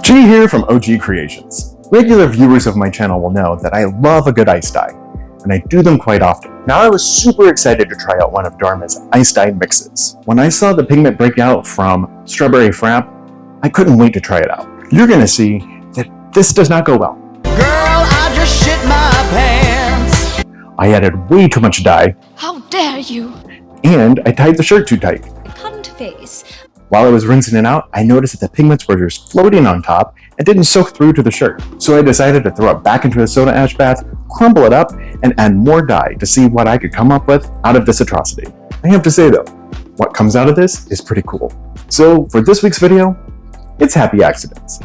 G here from OG Creations. Regular viewers of my channel will know that I love a good ice dye, and I do them quite often. Now I was super excited to try out one of Dharma's ice dye mixes. When I saw the pigment break out from Strawberry Frappe, I couldn't wait to try it out. You're gonna see that this does not go well. Girl, I just shit my pants. I added way too much dye. How dare you? And I tied the shirt too tight. Cunt face. While I was rinsing it out, I noticed that the pigments were just floating on top and didn't soak through to the shirt. So I decided to throw it back into a soda ash bath, crumble it up, and add more dye to see what I could come up with out of this atrocity. I have to say though, what comes out of this is pretty cool. So for this week's video, it's happy accidents.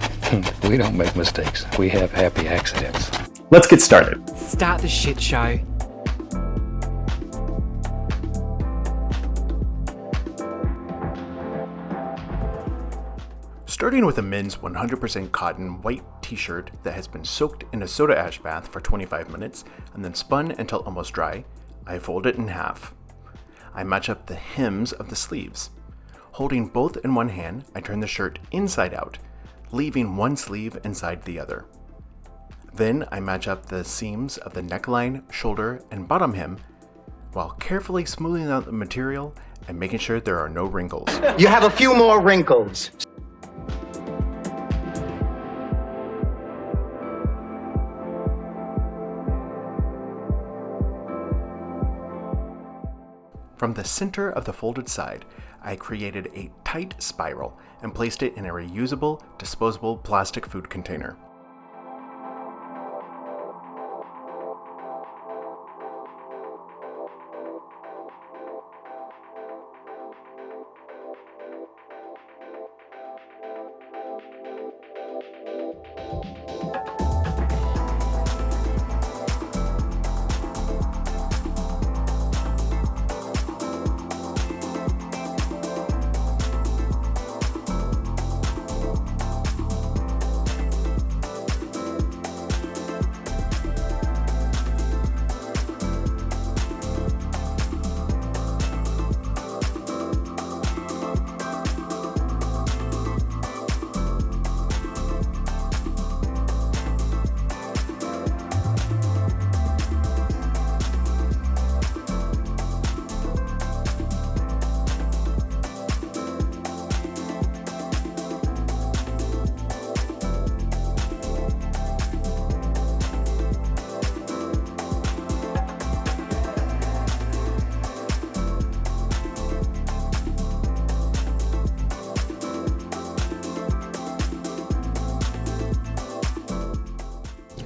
We don't make mistakes. We have happy accidents. Let's get started. Start the shit show. Starting with a men's 100% cotton white t-shirt that has been soaked in a soda ash bath for 25 minutes and then spun until almost dry, I fold it in half. I match up the hems of the sleeves. Holding both in one hand, I turn the shirt inside out, leaving one sleeve inside the other. Then I match up the seams of the neckline, shoulder, and bottom hem while carefully smoothing out the material and making sure there are no wrinkles. You have a few more wrinkles. From the center of the folded side, I created a tight spiral and placed it in a reusable, disposable plastic food container.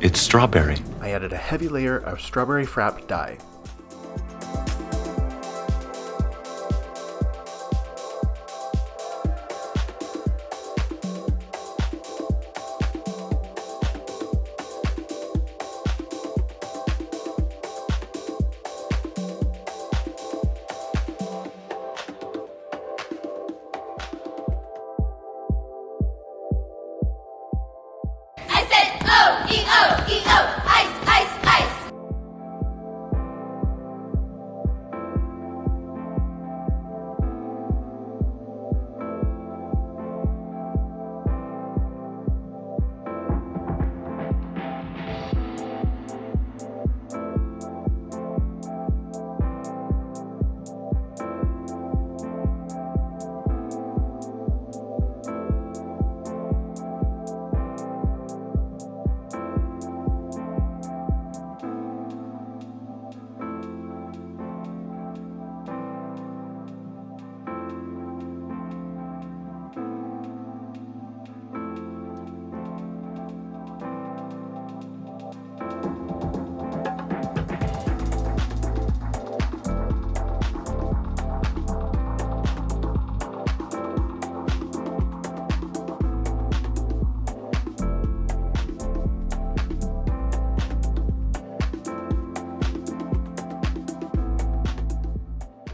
It's strawberry. I added a heavy layer of Strawberry Frappe dye. I said O-E-O-E-O, ice, ice, ice.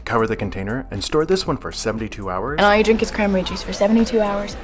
Cover the container and store this one for 72 hours. And all you drink is cranberry juice for 72 hours.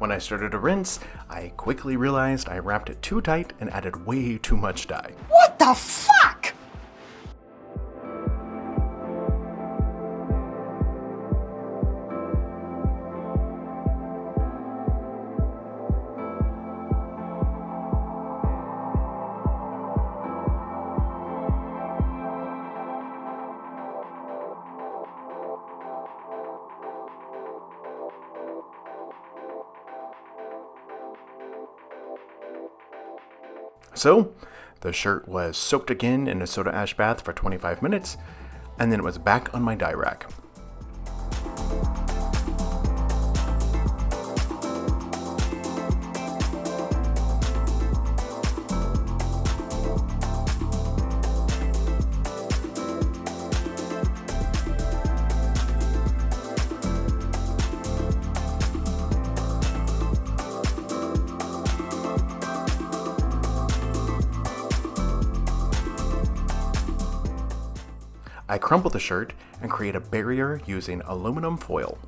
When I started to rinse, I quickly realized I wrapped it too tight and added way too much dye. What the fuck? So, the shirt was soaked again in a soda ash bath for 25 minutes, and then it was back on my dye rack. I crumple the shirt and create a barrier using aluminum foil.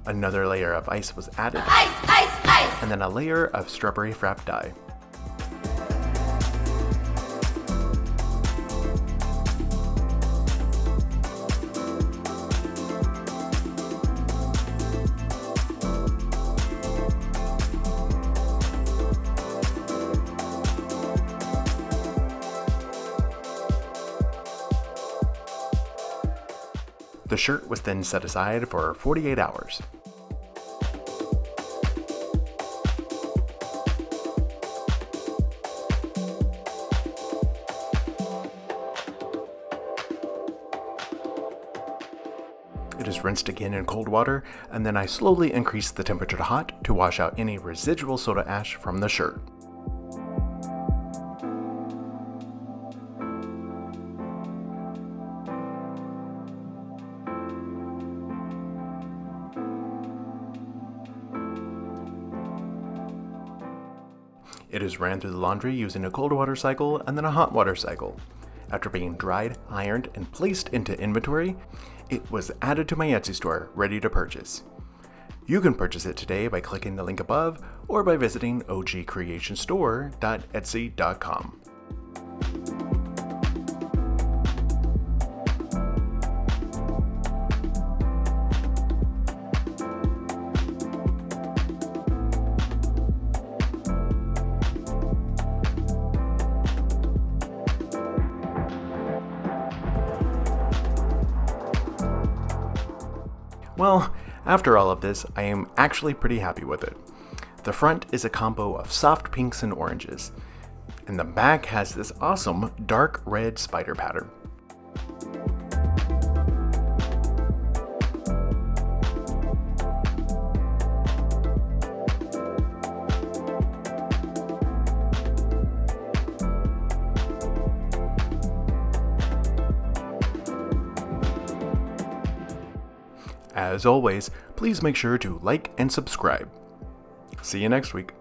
Another layer of ice was added, Ice, ice, ice. and then a layer of strawberry frappe dye. The shirt was then set aside for 48 hours. It is rinsed again in cold water, and then I slowly increase the temperature to hot to wash out any residual soda ash from the shirt. It is ran through the laundry using a cold water cycle and then a hot water cycle. After being dried, ironed, and placed into inventory, it was added to my Etsy store, ready to purchase. You can purchase it today by clicking the link above or by visiting ogcreationstore.etsy.com. Well, after all of this, I am actually pretty happy with it. The front is a combo of soft pinks and oranges, and the back has this awesome dark red spider pattern. As always, please make sure to like and subscribe. See you next week.